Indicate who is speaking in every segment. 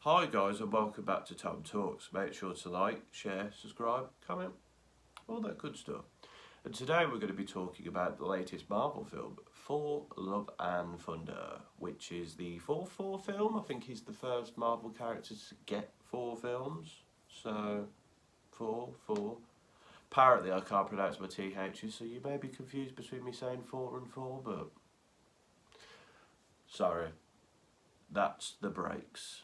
Speaker 1: Hi guys and welcome back to TomTalks. Make sure to like, share, subscribe, comment, all that good stuff. And today we're going to be talking about the latest Marvel film, Thor, Love and Thunder, which is the fourth Thor film. I think he's the first Marvel character to get 4 films. So, Thor. Apparently I can't pronounce my THs, so you may be confused between me saying 4 and 4, but sorry, that's the breaks.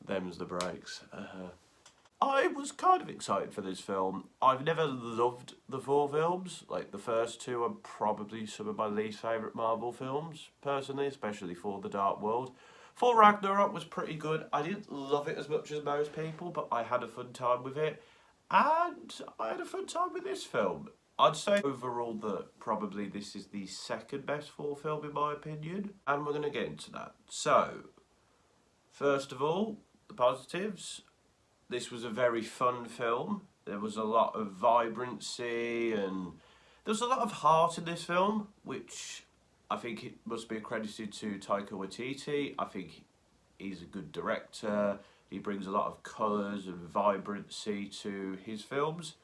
Speaker 1: Them's the breaks. I was kind of excited for this film. I've never loved the 4 films. Like, the first 2 are probably some of my least favourite Marvel films, personally, especially for The Dark World. Thor Ragnarok was pretty good. I didn't love it as much as most people, but I had a fun time with it. And I had a fun time with this film. I'd say overall that probably this is the second best Thor film in my opinion. And we're going to get into that. So, first of all, the positives. This was a very fun film. There was a lot of vibrancy and there was a lot of heart in this film, which I think it must be accredited to Taika Waititi. I think he's a good director. He brings a lot of colours and vibrancy to his films.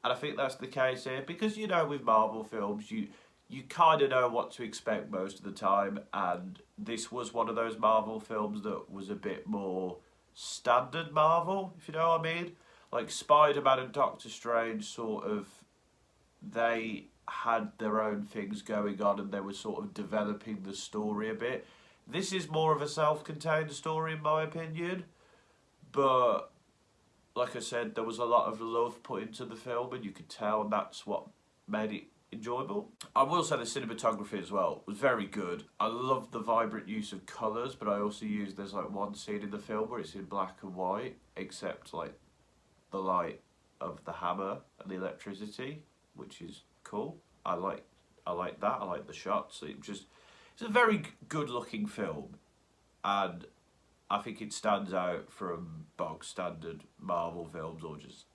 Speaker 1: And I think that's the case here because, you know, with Marvel films, you kind of know what to expect most of the time. And this was one of those Marvel films that was a bit more standard Marvel, if you know what I mean. Like Spider-Man and Doctor Strange sort of, they had their own things going on and they were sort of developing the story a bit. This is more of a self-contained story in my opinion, but like I said, there was a lot of love put into the film and you could tell, and that's what made it enjoyable. I will say the cinematography as well was very good. I love the vibrant use of colours, but I also there's like one scene in the film where it's in black and white, except like the light of the hammer and the electricity, which is cool. I like that. I like the shots. It's a very good looking film, and I think it stands out from bog standard Marvel films or just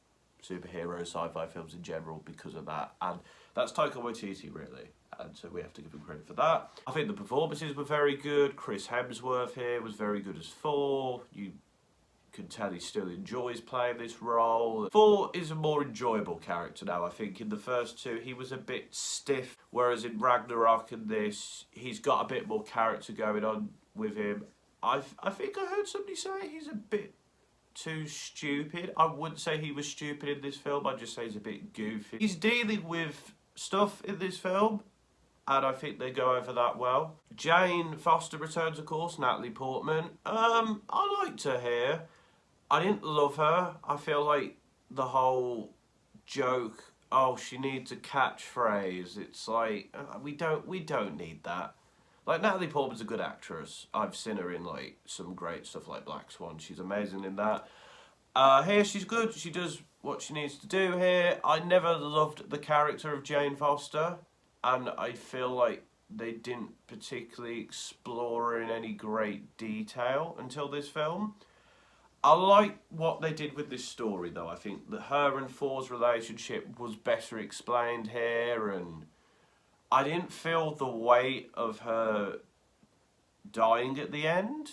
Speaker 1: superhero sci-fi films in general because of that, and that's Taika Waititi really, and so we have to give him credit for that. I think the performances were very good. Chris Hemsworth here was very good as Thor. You can tell he still enjoys playing this role. Thor is a more enjoyable character now. I think in the first 2 he was a bit stiff, whereas in Ragnarok and this he's got a bit more character going on with him. I think I heard somebody say he's a bit too stupid. I wouldn't say he was stupid in this film, I'd just say he's a bit goofy. He's dealing with stuff in this film, and I think they go over that well. Jane Foster returns, of course, Natalie Portman. I liked her here. I didn't love her. I feel like the whole joke, oh, she needs a catchphrase, it's like, we don't need that. Like, Natalie Portman's a good actress. I've seen her in, like, some great stuff like Black Swan. She's amazing in that. Here, she's good. She does what she needs to do here. I never loved the character of Jane Foster, and I feel like they didn't particularly explore her in any great detail until this film. I like what they did with this story, though. I think that her and Thor's relationship was better explained here, and I didn't feel the weight of her dying at the end,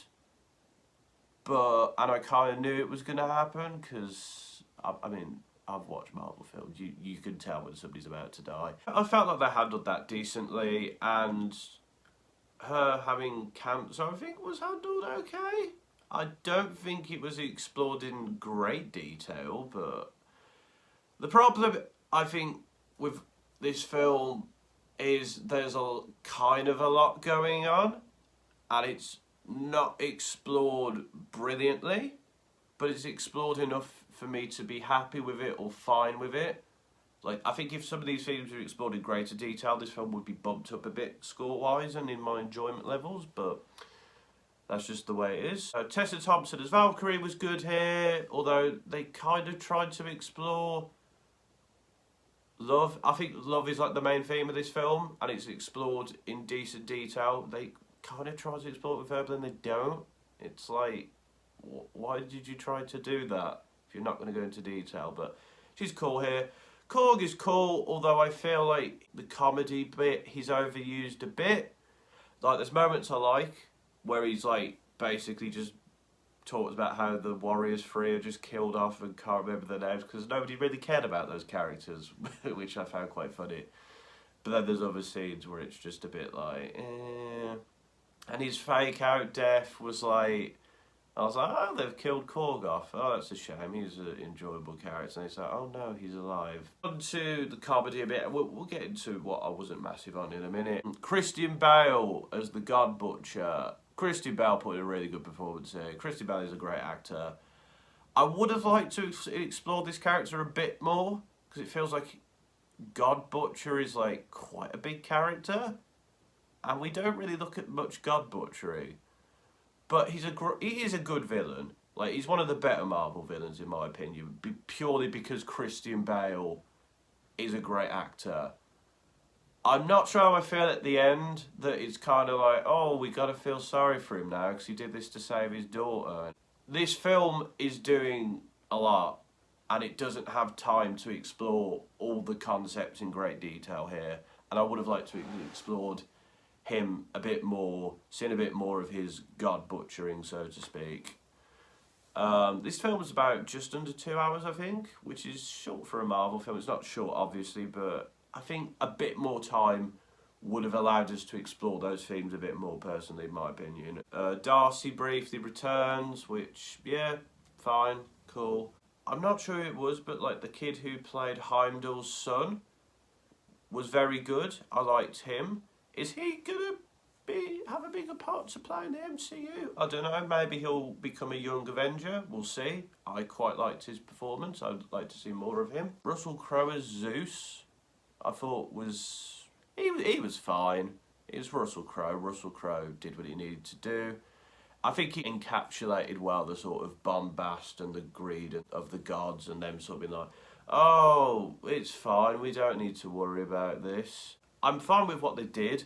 Speaker 1: and I kind of knew it was going to happen because, I mean, I've watched Marvel films. You can tell when somebody's about to die. I felt like they handled that decently, and her having cancer, I think, was handled okay. I don't think it was explored in great detail, but the problem, I think, with this film is there's a kind of a lot going on and it's not explored brilliantly, but it's explored enough for me to be happy with it or fine with it. Like, I think if some of these themes were explored in greater detail, this film would be bumped up a bit score-wise and in my enjoyment levels, but that's just the way it is. Tessa Thompson as Valkyrie was good here, although they kind of tried to explore love. I think love is like the main theme of this film, and it's explored in decent detail. They kind of try to explore it with her, but then they don't. It's like, why did you try to do that if you're not going to go into detail? But she's cool here. Korg is cool, although I feel like the comedy bit, he's overused a bit. Like, there's moments I like where he's like basically just talked about how the Warriors 3 are just killed off and can't remember their names because nobody really cared about those characters, which I found quite funny. But then there's other scenes where it's just a bit like, eh. And his fake out death was like, I was like, oh, they've killed Korgoth. Oh, that's a shame. He's an enjoyable character. And it's like, oh no, he's alive. On to the comedy a bit. We'll get into what I wasn't massive on in a minute. Christian Bale as the God Butcher. Christian Bale put in a really good performance here. Christian Bale is a great actor. I would have liked to explore this character a bit more because it feels like God Butcher is like quite a big character, and we don't really look at much God Butchery. But he is a good villain. Like, he's one of the better Marvel villains in my opinion, purely because Christian Bale is a great actor. I'm not sure how I feel at the end, that it's kind of like, oh, we got to feel sorry for him now because he did this to save his daughter. This film is doing a lot, and it doesn't have time to explore all the concepts in great detail here. And I would have liked to have explored him a bit more, seen a bit more of his God butchering, so to speak. This film is about just under 2 hours, I think, which is short for a Marvel film. It's not short, obviously, but I think a bit more time would have allowed us to explore those themes a bit more, personally, in my opinion. Darcy briefly returns, which, yeah, fine, cool. I'm not sure who it was, but like the kid who played Heimdall's son was very good. I liked him. Is he gonna have a bigger part to play in the MCU? I don't know. Maybe he'll become a young Avenger. We'll see. I quite liked his performance. I'd like to see more of him. Russell Crowe as Zeus, I thought was he was fine. It was Russell Crowe. Russell Crowe did what he needed to do. I think he encapsulated well the sort of bombast and the greed of the gods and them sort of being like, oh, it's fine. We don't need to worry about this. I'm fine with what they did,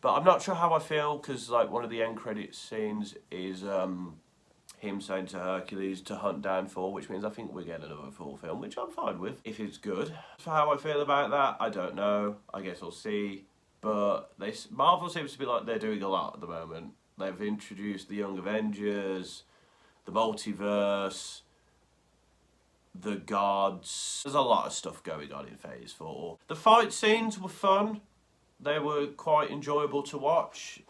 Speaker 1: but I'm not sure how I feel because like one of the end credits scenes is him saying to Hercules to hunt down Thor, which means I think we're getting another Thor film, which I'm fine with if it's good. For how I feel about that, I don't know. I guess I'll see. But Marvel seems to be like they're doing a lot at the moment. They've introduced the Young Avengers, the multiverse, the gods. There's a lot of stuff going on in Phase 4. The fight scenes were fun. They were quite enjoyable to watch.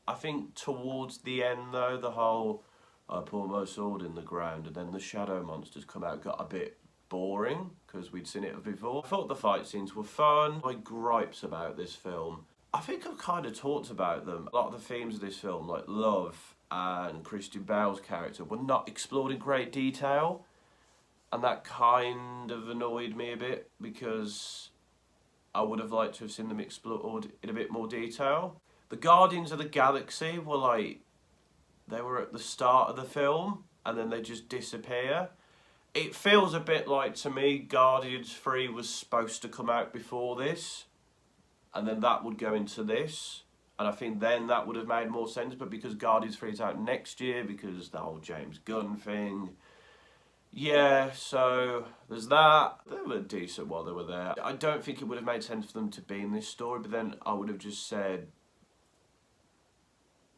Speaker 1: I think towards the end though, the whole I put my sword in the ground and then the shadow monsters come out got a bit boring because we'd seen it before. I thought the fight scenes were fun. My gripes about this film, I think I've kind of talked about them. A lot of the themes of this film, like love and Christian Bale's character, were not explored in great detail. And that kind of annoyed me a bit because I would have liked to have seen them explored in a bit more detail. The Guardians of the Galaxy were like, they were at the start of the film and then they just disappear. It feels a bit like, to me, Guardians 3 was supposed to come out before this and then that would go into this. And I think then that would have made more sense, but because Guardians 3 is out next year, because the whole James Gunn thing, yeah, so there's that. They were decent while they were there. I don't think it would have made sense for them to be in this story, but then I would have just said,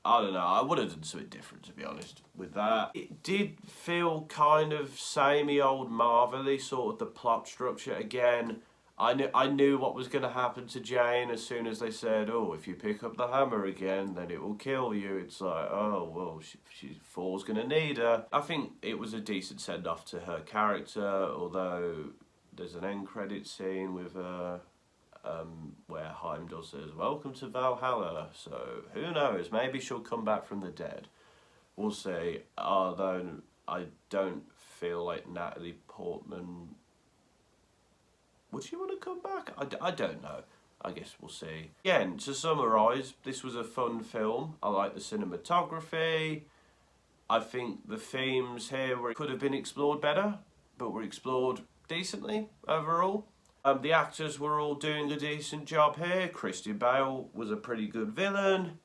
Speaker 1: I don't know, I would have done something different, to be honest, with that. It did feel kind of samey old Marvel-y, sort of the plot structure again. I knew what was going to happen to Jane as soon as they said, oh, if you pick up the hammer again, then it will kill you. It's like, oh, well, Thor's going to need her. I think it was a decent send-off to her character, although there's an end credit scene with her where Heimdall says, welcome to Valhalla. So, who knows, maybe she'll come back from the dead. We'll see. Although I don't feel like Natalie Portman... Would she want to come back? I don't know. I guess we'll see. Again, to summarise, this was a fun film. I like the cinematography. I think the themes here could have been explored better, but were explored decently overall. The actors were all doing a decent job here. Christian Bale was a pretty good villain.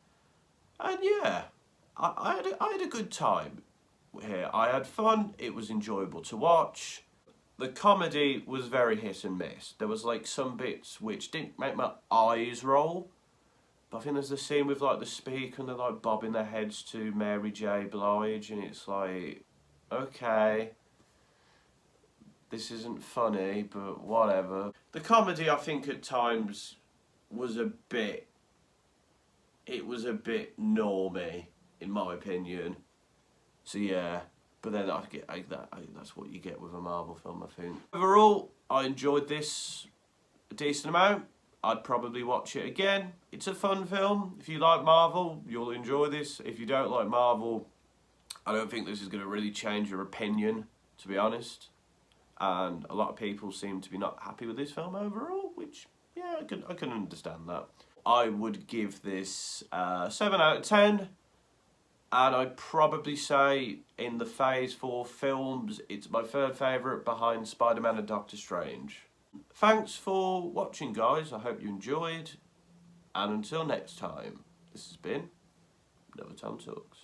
Speaker 1: And yeah, I had a good time here. I had fun. It was enjoyable to watch. The comedy was very hit and miss. There was like some bits which didn't make my eyes roll, But I think there's the scene with like the speaker and they're like bobbing their heads to Mary J. Blige, and it's like, okay, this isn't funny, but whatever. The comedy, I think, at times was a bit normy, in my opinion. So yeah, but then that's what you get with a Marvel film, I think. Overall, I enjoyed this a decent amount. I'd probably watch it again. It's a fun film. If you like Marvel, you'll enjoy this. If you don't like Marvel, I don't think this is going to really change your opinion, to be honest. And a lot of people seem to be not happy with this film overall, which, yeah, I can understand that. I would give this 7 out of 10. And I'd probably say in the Phase 4 films, it's my third favourite behind Spider-Man and Doctor Strange. Thanks for watching, guys. I hope you enjoyed. And until next time, this has been another TomTalks.